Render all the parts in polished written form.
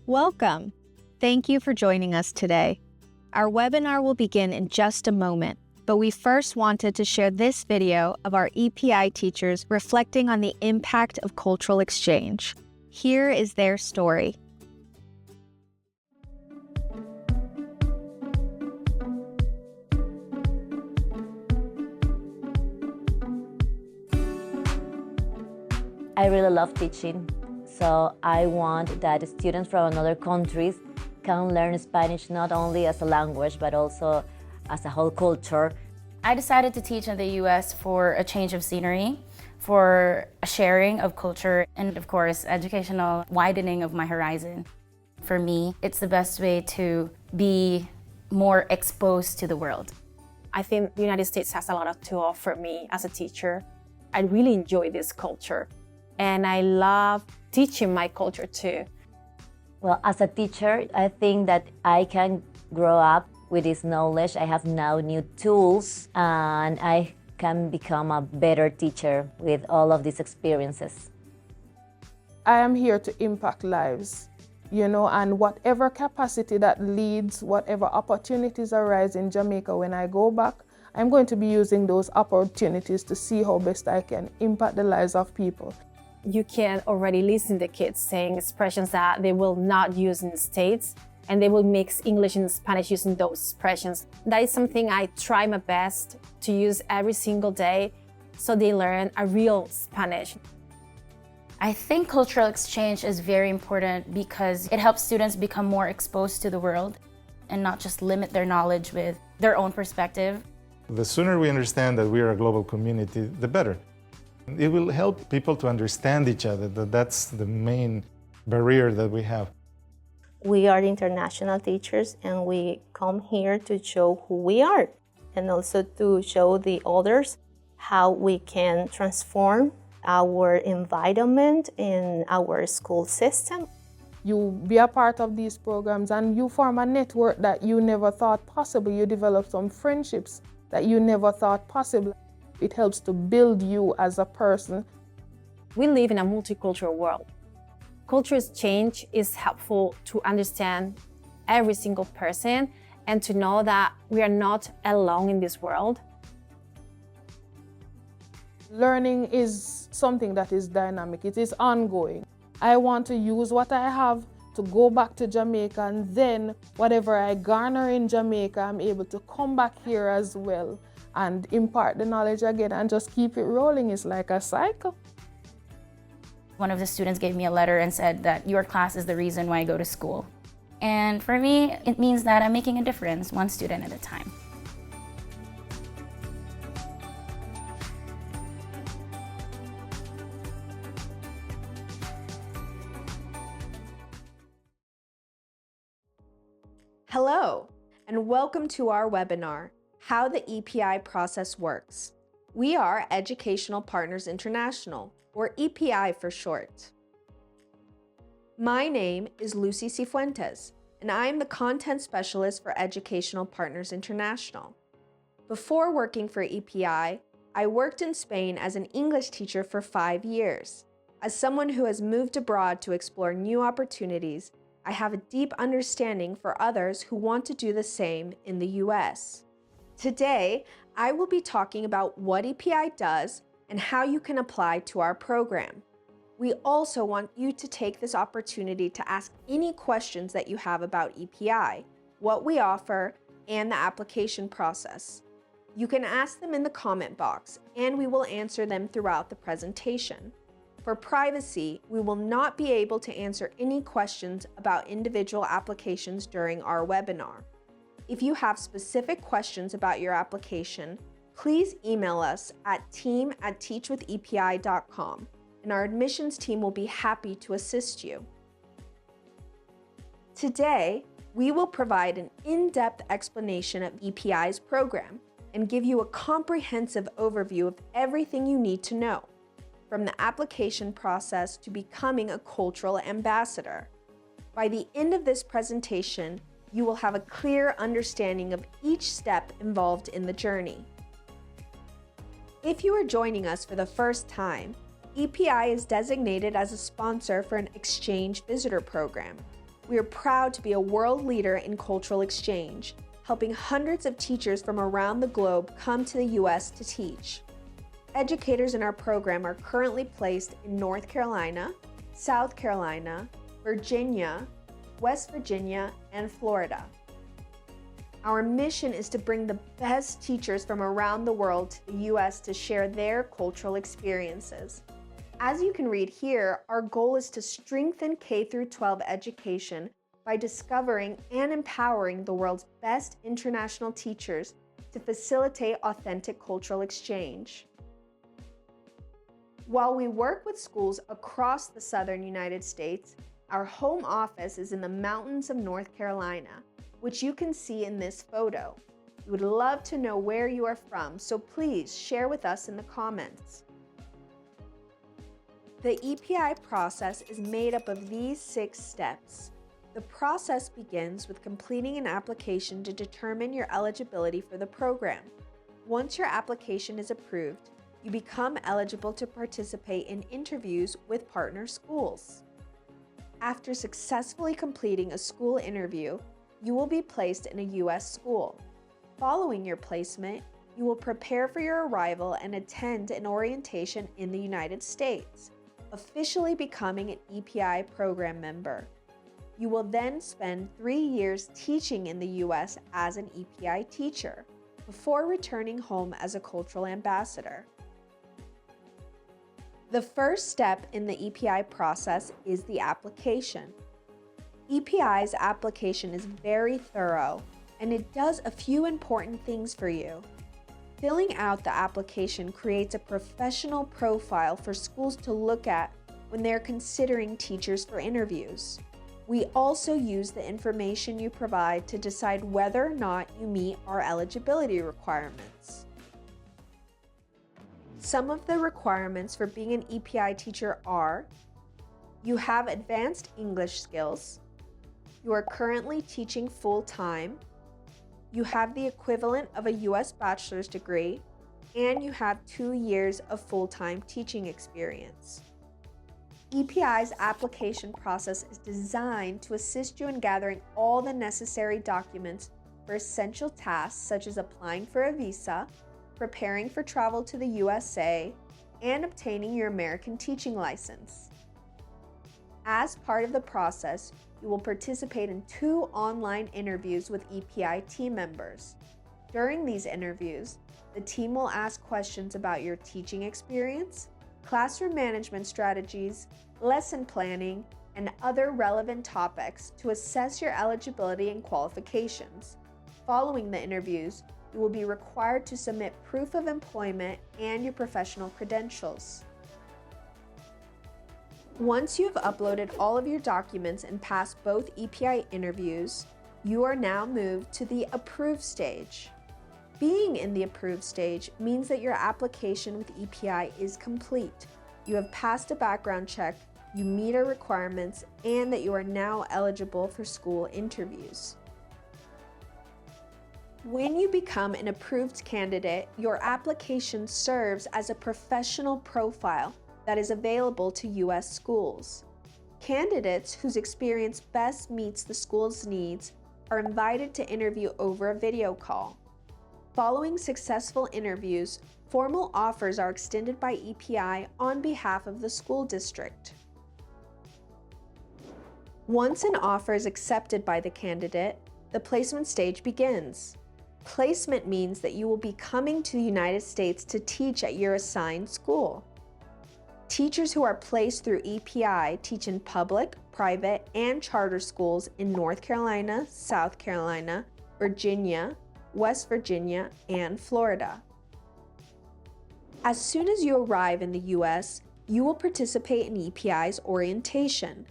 Welcome! Thank you for joining us today. Our webinar will begin in just a moment, but we first wanted to share this video of our EPI teachers reflecting on the impact of cultural exchange. Here is their story. I really love teaching, so I want that students from other countries can learn Spanish not only as a language, but also as a whole culture. I decided to teach in the US for a change of scenery, for a sharing of culture, and of course, educational widening of my horizon. For me, it's the best way to be more exposed to the world. I think the United States has a lot to offer me as a teacher. I really enjoy this culture, and I love teaching my culture too. Well, as a teacher, I think that I can grow up with this knowledge. I have now new tools, and I can become a better teacher with all of these experiences. I am here to impact lives, and whatever capacity that leads, whatever opportunities arise in Jamaica when I go back, I'm going to be using those opportunities to see how best I can impact the lives of people. You can already listen to kids saying expressions that they will not use in the States, and they will mix English and Spanish using those expressions. That is something I try my best to use every single day so they learn a real Spanish. I think cultural exchange is very important because it helps students become more exposed to the world and not just limit their knowledge with their own perspective. The sooner we understand that we are a global community, the better. It will help people to understand each other, that's the main barrier that we have. We are international teachers, and we come here to show who we are and also to show the others how we can transform our environment in our school system. You be a part of these programs and you form a network that you never thought possible. You develop some friendships that you never thought possible. It helps to build you as a person. We live in a multicultural world. Cultural exchange is helpful to understand every single person and to know that we are not alone in this world. Learning is something that is dynamic. It is ongoing. I want to use what I have to go back to Jamaica, and then whatever I garner in Jamaica, I'm able to come back here as well and impart the knowledge again and just keep it rolling. It's like a cycle. One of the students gave me a letter and said that your class is the reason why I go to school. And for me, it means that I'm making a difference, one student at a time. Hello, and welcome to our webinar, How the EPI Process Works. We are Educational Partners International, or EPI for short. My name is Lucy Cifuentes, and I am the Content Specialist for Educational Partners International. Before working for EPI, I worked in Spain as an English teacher for 5 years. As someone who has moved abroad to explore new opportunities, I have a deep understanding for others who want to do the same in the US. Today, I will be talking about what EPI does and how you can apply to our program. We also want you to take this opportunity to ask any questions that you have about EPI, what we offer, and the application process. You can ask them in the comment box, and we will answer them throughout the presentation. For privacy, we will not be able to answer any questions about individual applications during our webinar. If you have specific questions about your application, please email us at team@teachwithepi.com, and our admissions team will be happy to assist you. Today, we will provide an in-depth explanation of EPI's program and give you a comprehensive overview of everything you need to know, from the application process to becoming a cultural ambassador. By the end of this presentation, you will have a clear understanding of each step involved in the journey. If you are joining us for the first time, EPI is designated as a sponsor for an exchange visitor program. We are proud to be a world leader in cultural exchange, helping hundreds of teachers from around the globe come to the U.S. to teach. Educators in our program are currently placed in North Carolina, South Carolina, Virginia, West Virginia, and Florida. Our mission is to bring the best teachers from around the world to the U.S. to share their cultural experiences. As you can read here, our goal is to strengthen K-12 education by discovering and empowering the world's best international teachers to facilitate authentic cultural exchange. While we work with schools across the southern United States, our home office is in the mountains of North Carolina, which you can see in this photo. We would love to know where you are from, so please share with us in the comments. The EPI process is made up of these 6 steps. The process begins with completing an application to determine your eligibility for the program. Once your application is approved, you become eligible to participate in interviews with partner schools. After successfully completing a school interview, you will be placed in a U.S. school. Following your placement, you will prepare for your arrival and attend an orientation in the United States, officially becoming an EPI program member. You will then spend 3 years teaching in the U.S. as an EPI teacher, before returning home as a cultural ambassador. The first step in the EPI process is the application. EPI's application is very thorough, and it does a few important things for you. Filling out the application creates a professional profile for schools to look at when they're considering teachers for interviews. We also use the information you provide to decide whether or not you meet our eligibility requirements. Some of the requirements for being an EPI teacher are: you have advanced English skills, you are currently teaching full-time, you have the equivalent of a U.S. bachelor's degree, and you have 2 years of full-time teaching experience. EPI's application process is designed to assist you in gathering all the necessary documents for essential tasks such as applying for a visa, preparing for travel to the USA, and obtaining your American teaching license. As part of the process, you will participate in 2 online interviews with EPI team members. During these interviews, the team will ask questions about your teaching experience, classroom management strategies, lesson planning, and other relevant topics to assess your eligibility and qualifications. Following the interviews, you will be required to submit proof of employment and your professional credentials. Once you have uploaded all of your documents and passed both EPI interviews, you are now moved to the approved stage. Being in the approved stage means that your application with EPI is complete. You have passed a background check, you meet our requirements, and that you are now eligible for school interviews. When you become an approved candidate, your application serves as a professional profile that is available to U.S. schools. Candidates whose experience best meets the school's needs are invited to interview over a video call. Following successful interviews, formal offers are extended by EPI on behalf of the school district. Once an offer is accepted by the candidate, the placement stage begins. Placement means that you will be coming to the United States to teach at your assigned school. Teachers who are placed through EPI teach in public, private, and charter schools in North Carolina, South Carolina, Virginia, West Virginia, and Florida. As soon as you arrive in the U.S., you will participate in EPI's orientation.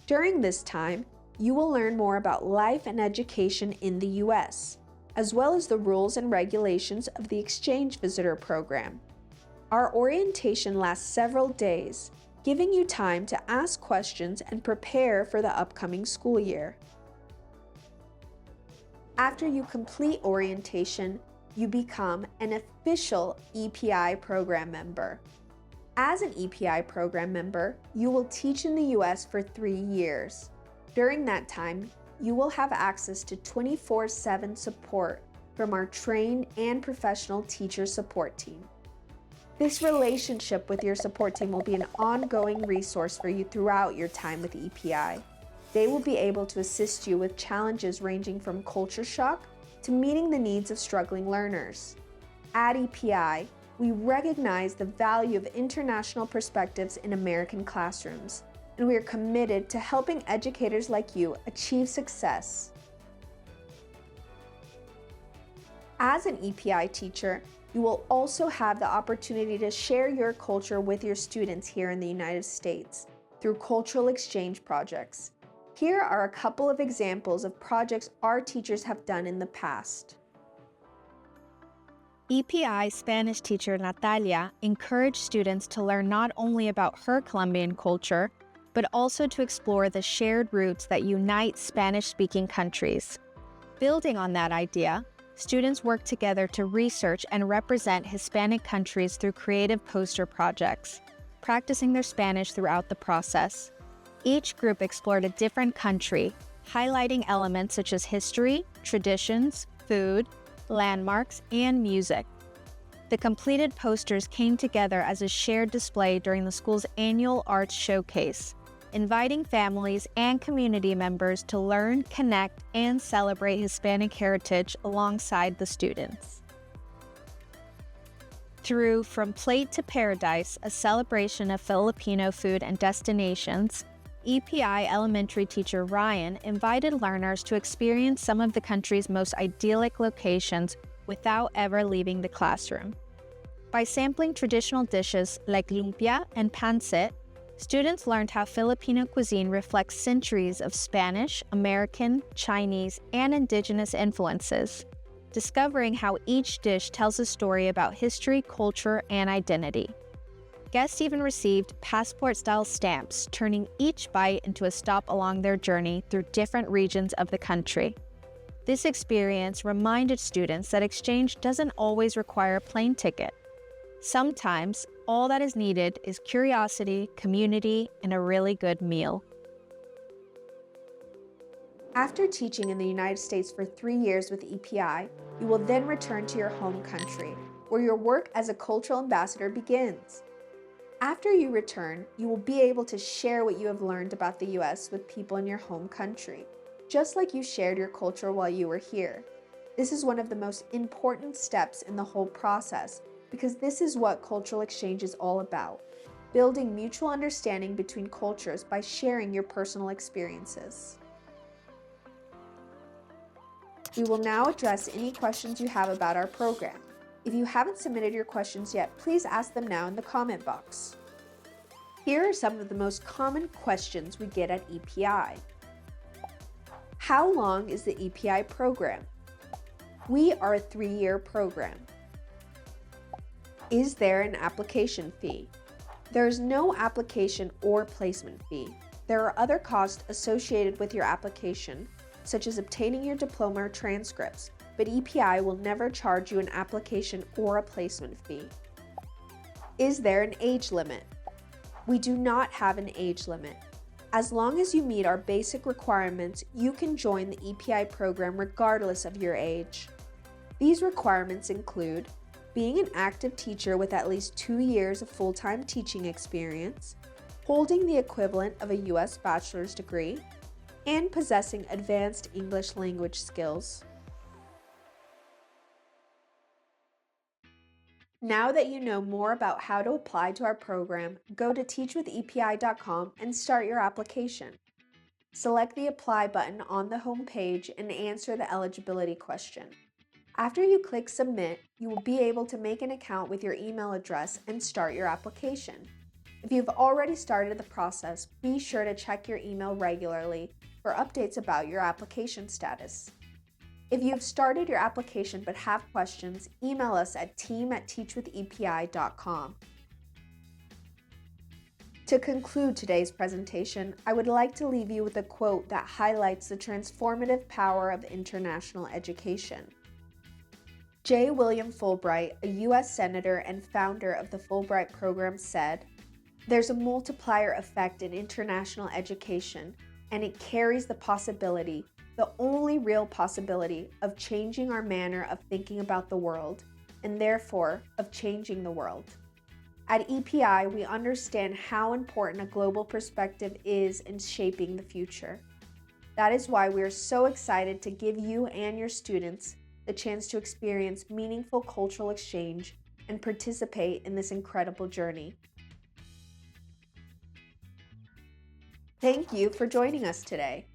During this time, you will learn more about life and education in the U.S., as well as the rules and regulations of the Exchange Visitor Program. Our orientation lasts several days, giving you time to ask questions and prepare for the upcoming school year. After you complete orientation, you become an official EPI program member. As an EPI program member, you will teach in the U.S. for 3 years. During that time, you will have access to 24/7 support from our trained and professional teacher support team. This relationship with your support team will be an ongoing resource for you throughout your time with EPI. They will be able to assist you with challenges ranging from culture shock to meeting the needs of struggling learners. At EPI, we recognize the value of international perspectives in American classrooms, and we are committed to helping educators like you achieve success. As an EPI teacher, you will also have the opportunity to share your culture with your students here in the United States through cultural exchange projects. Here are a couple of examples of projects our teachers have done in the past. EPI Spanish teacher Natalia encouraged students to learn not only about her Colombian culture, but also to explore the shared roots that unite Spanish-speaking countries. Building on that idea, students worked together to research and represent Hispanic countries through creative poster projects, practicing their Spanish throughout the process. Each group explored a different country, highlighting elements such as history, traditions, food, landmarks, and music. The completed posters came together as a shared display during the school's annual arts showcase, inviting families and community members to learn, connect, and celebrate Hispanic heritage alongside the students. Through From Plate to Paradise, a celebration of Filipino food and destinations, EPI elementary teacher Ryan invited learners to experience some of the country's most idyllic locations without ever leaving the classroom. By sampling traditional dishes like lumpia and pancit, students learned how Filipino cuisine reflects centuries of Spanish, American, Chinese, and indigenous influences, discovering how each dish tells a story about history, culture, and identity. Guests even received passport-style stamps, turning each bite into a stop along their journey through different regions of the country. This experience reminded students that exchange doesn't always require a plane ticket. Sometimes, all that is needed is curiosity, community, and a really good meal. After teaching in the United States for 3 years with EPI, you will then return to your home country, where your work as a cultural ambassador begins. After you return, you will be able to share what you have learned about the US with people in your home country, just like you shared your culture while you were here. This is one of the most important steps in the whole process, because this is what cultural exchange is all about, building mutual understanding between cultures by sharing your personal experiences. We will now address any questions you have about our program. If you haven't submitted your questions yet, please ask them now in the comment box. Here are some of the most common questions we get at EPI. How long is the EPI program? We are a 3-year program. Is there an application fee? There is no application or placement fee. There are other costs associated with your application, such as obtaining your diploma or transcripts, but EPI will never charge you an application or a placement fee. Is there an age limit? We do not have an age limit. As long as you meet our basic requirements, you can join the EPI program regardless of your age. These requirements include being an active teacher with at least 2 years of full-time teaching experience, holding the equivalent of a U.S. bachelor's degree, and possessing advanced English language skills. Now that you know more about how to apply to our program, go to teachwithepi.com and start your application. Select the Apply button on the home page and answer the eligibility question. After you click Submit, you will be able to make an account with your email address and start your application. If you've already started the process, be sure to check your email regularly for updates about your application status. If you've started your application but have questions, email us at team@teachwithepi.com. To conclude today's presentation, I would like to leave you with a quote that highlights the transformative power of international education. J. William Fulbright, a U.S. Senator and founder of the Fulbright program, said, "There's a multiplier effect in international education and it carries the possibility, the only real possibility, of changing our manner of thinking about the world, and therefore of changing the world. At EPI, we understand how important a global perspective is in shaping the future. That is why we are so excited to give you and your students the chance to experience meaningful cultural exchange and participate in this incredible journey. Thank you for joining us today.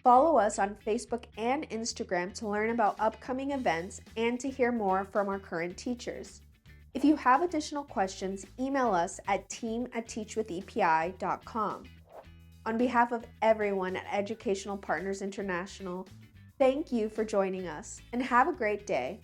Follow us on Facebook and Instagram to learn about upcoming events and to hear more from our current teachers. If you have additional questions, email us at team@teachwithepi.com. On behalf of everyone at Educational Partners International, thank you for joining us and have a great day.